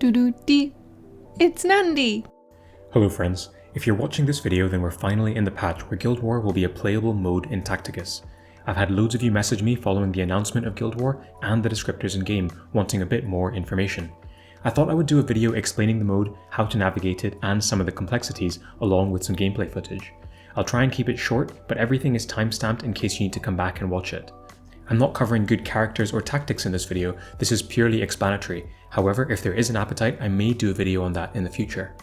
Doo-doo-dee. It's Nandi! Hello friends, if you're watching this video then we're finally in the patch where Guild War will be a playable mode in Tacticus. I've had loads of you message me following the announcement of Guild War and the descriptors in game wanting a bit more information. I thought I would do a video explaining the mode, how to navigate it and some of the complexities along with some gameplay footage. I'll try and keep it short, but everything is timestamped in case you need to come back and watch it. I'm not covering good characters or tactics in this video, this is purely explanatory. However, if there is an appetite, I may do a video on that in the future.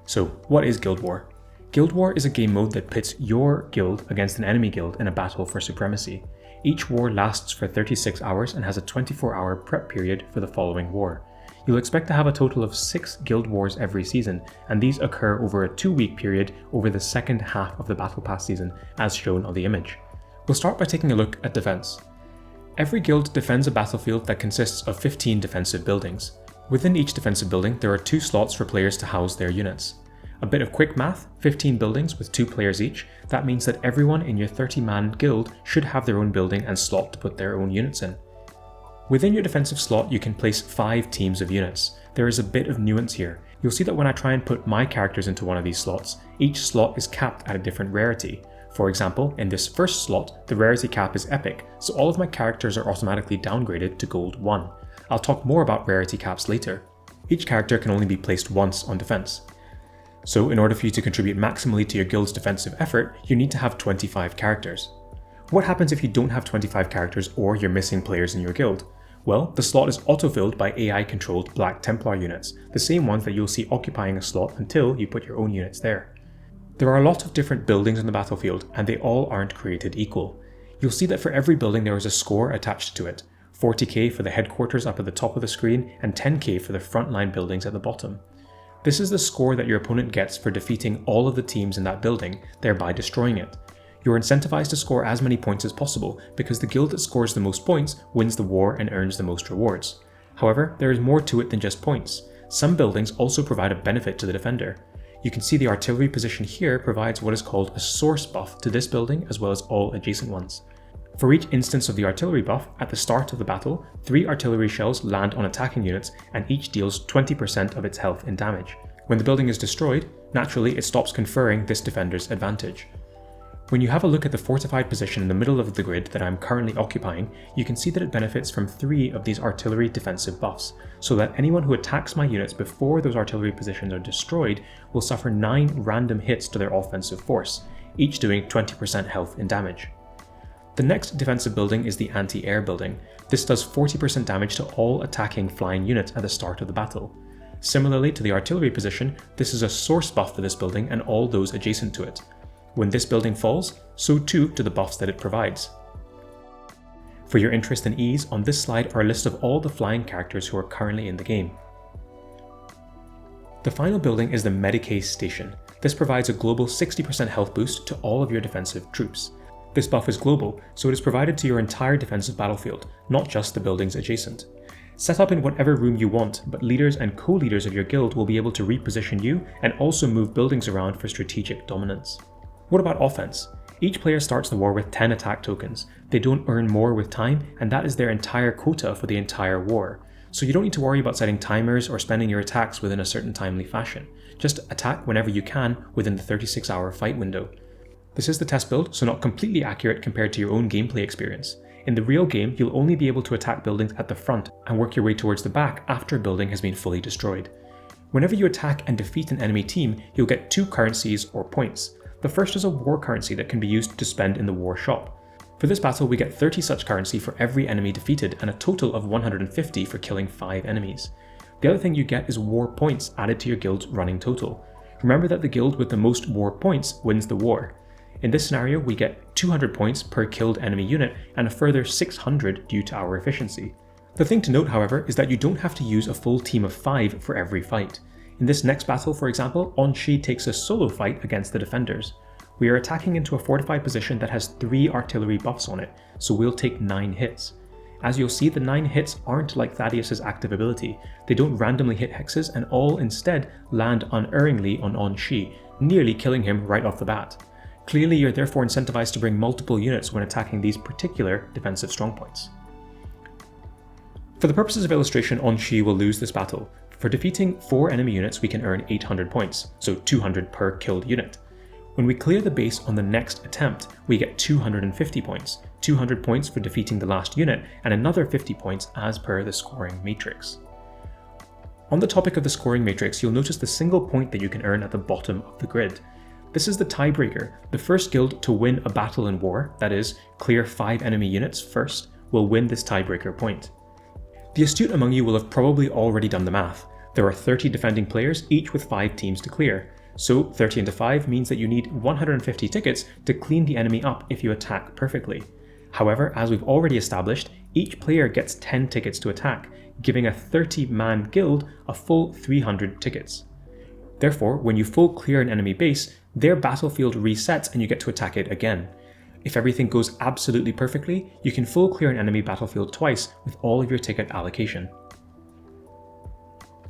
So, what is Guild War? Guild War is a game mode that pits your guild against an enemy guild in a battle for supremacy. Each war lasts for 36 hours and has a 24-hour prep period for the following war. You'll expect to have a total of 6 guild wars every season, and these occur over a 2-week period over the second half of the Battle Pass season, as shown on the image. We'll start by taking a look at defense. Every guild defends a battlefield that consists of 15 defensive buildings. Within each defensive building, there are 2 slots for players to house their units. A bit of quick math, 15 buildings with 2 players each, that means that everyone in your 30-man guild should have their own building and slot to put their own units in. Within your defensive slot, you can place 5 teams of units. There is a bit of nuance here. You'll see that when I try and put my characters into one of these slots, each slot is capped at a different rarity. For example, in this first slot, the rarity cap is epic, so all of my characters are automatically downgraded to gold 1. I'll talk more about rarity caps later. Each character can only be placed once on defense. So in order for you to contribute maximally to your guild's defensive effort, you need to have 25 characters. What happens if you don't have 25 characters or you're missing players in your guild? Well, the slot is auto-filled by AI-controlled Black Templar units, the same ones that you'll see occupying a slot until you put your own units there. There are a lot of different buildings on the battlefield, and they all aren't created equal. You'll see that for every building there is a score attached to it, 40k for the headquarters up at the top of the screen, and 10k for the frontline buildings at the bottom. This is the score that your opponent gets for defeating all of the teams in that building, thereby destroying it. You're incentivized to score as many points as possible, because the guild that scores the most points wins the war and earns the most rewards. However, there is more to it than just points. Some buildings also provide a benefit to the defender. You can see the artillery position here provides what is called a source buff to this building as well as all adjacent ones. For each instance of the artillery buff, at the start of the battle, 3 artillery shells land on attacking units and each deals 20% of its health in damage. When the building is destroyed, naturally it stops conferring this defender's advantage. When you have a look at the fortified position in the middle of the grid that I'm currently occupying, you can see that it benefits from 3 of these artillery defensive buffs, so that anyone who attacks my units before those artillery positions are destroyed will suffer 9 random hits to their offensive force, each doing 20% health in damage. The next defensive building is the anti-air building. This does 40% damage to all attacking flying units at the start of the battle. Similarly to the artillery position, this is a source buff for this building and all those adjacent to it. When this building falls, so too do the buffs that it provides. For your interest and ease, on this slide are a list of all the flying characters who are currently in the game. The final building is the Medicase Station. This provides a global 60% health boost to all of your defensive troops. This buff is global, so it is provided to your entire defensive battlefield, not just the buildings adjacent. Set up in whatever room you want, but leaders and co-leaders of your guild will be able to reposition you and also move buildings around for strategic dominance. What about offense? Each player starts the war with 10 attack tokens. They don't earn more with time, and that is their entire quota for the entire war. So you don't need to worry about setting timers or spending your attacks within a certain timely fashion. Just attack whenever you can within the 36-hour fight window. This is the test build, so not completely accurate compared to your own gameplay experience. In the real game, you'll only be able to attack buildings at the front and work your way towards the back after a building has been fully destroyed. Whenever you attack and defeat an enemy team, you'll get 2 currencies or points. The first is a war currency that can be used to spend in the war shop. For this battle, we get 30 such currency for every enemy defeated and a total of 150 for killing 5 enemies. The other thing you get is war points added to your guild's running total. Remember that the guild with the most war points wins the war. In this scenario, we get 200 points per killed enemy unit and a further 600 due to our efficiency. The thing to note, however, is that you don't have to use a full team of 5 for every fight. In this next battle, for example, aun'shi takes a solo fight against the defenders. We are attacking into a fortified position that has 3 artillery buffs on it, so we'll take 9 hits. As you'll see, the 9 hits aren't like Thaddeus' active ability. They don't randomly hit hexes and all instead land unerringly on aun'shi, nearly killing him right off the bat. Clearly, you're therefore incentivized to bring multiple units when attacking these particular defensive strongpoints. For the purposes of illustration, aun'shi will lose this battle. For defeating 4 enemy units, we can earn 800 points, so 200 per killed unit. When we clear the base on the next attempt, we get 250 points, 200 points for defeating the last unit, and another 50 points as per the scoring matrix. On the topic of the scoring matrix, you'll notice the single point that you can earn at the bottom of the grid. This is the tiebreaker. The first guild to win a battle in war, that is, clear 5 enemy units first, will win this tiebreaker point. The astute among you will have probably already done the math. There are 30 defending players, each with 5 teams to clear. So 30 into 5 means that you need 150 tickets to clean the enemy up if you attack perfectly. However, as we've already established, each player gets 10 tickets to attack, giving a 30-man guild a full 300 tickets. Therefore, when you full clear an enemy base, their battlefield resets and you get to attack it again. If everything goes absolutely perfectly, you can full clear an enemy battlefield twice with all of your ticket allocation.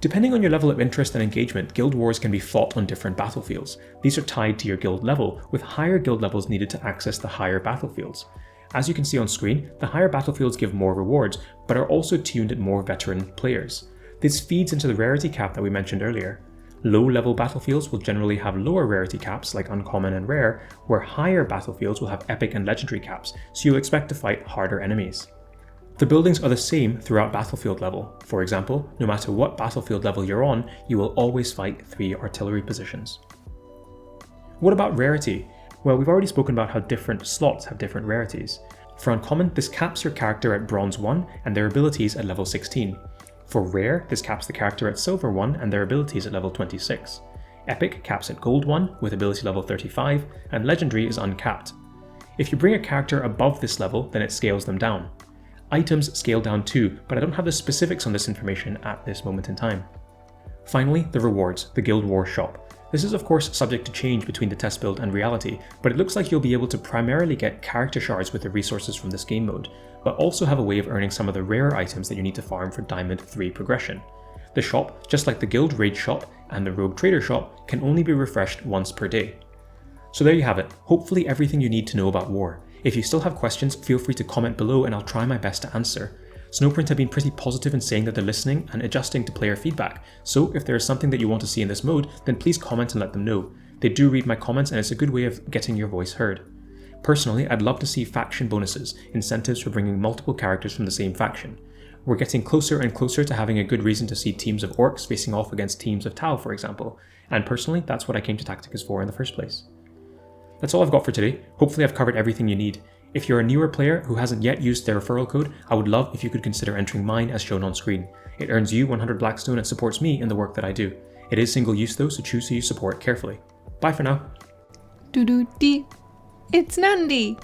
Depending on your level of interest and engagement, guild wars can be fought on different battlefields. These are tied to your guild level, with higher guild levels needed to access the higher battlefields. As you can see on screen, the higher battlefields give more rewards, but are also tuned at more veteran players. This feeds into the rarity cap that we mentioned earlier. Low-level battlefields will generally have lower rarity caps, like uncommon and rare, where higher battlefields will have epic and legendary caps, so you'll expect to fight harder enemies. The buildings are the same throughout battlefield level. For example, no matter what battlefield level you're on, you will always fight 3 artillery positions. What about rarity? Well, we've already spoken about how different slots have different rarities. For uncommon, this caps your character at bronze 1 and their abilities at level 16. For rare, this caps the character at silver 1 and their abilities at level 26. Epic caps at gold 1 with ability level 35, and legendary is uncapped. If you bring a character above this level, then it scales them down. Items scale down too, but I don't have the specifics on this information at this moment in time. Finally, the rewards, the Guild War shop. This is of course subject to change between the test build and reality, but it looks like you'll be able to primarily get character shards with the resources from this game mode, but also have a way of earning some of the rarer items that you need to farm for Diamond 3 progression. The shop, just like the Guild Raid shop and the Rogue Trader shop, can only be refreshed once per day. So there you have it, hopefully everything you need to know about war. If you still have questions, feel free to comment below and I'll try my best to answer. Snowprint have been pretty positive in saying that they're listening and adjusting to player feedback, so if there is something that you want to see in this mode, then please comment and let them know. They do read my comments and it's a good way of getting your voice heard. Personally, I'd love to see faction bonuses, incentives for bringing multiple characters from the same faction. We're getting closer and closer to having a good reason to see teams of orcs facing off against teams of Tau, for example, and personally, that's what I came to Tacticus for in the first place. That's all I've got for today. Hopefully I've covered everything you need. If you're a newer player who hasn't yet used their referral code, I would love if you could consider entering mine as shown on screen. It earns you 100 Blackstone and supports me in the work that I do. It is single use though, so choose who you support carefully. Bye for now. Doo-doo-dee. It's Nandi.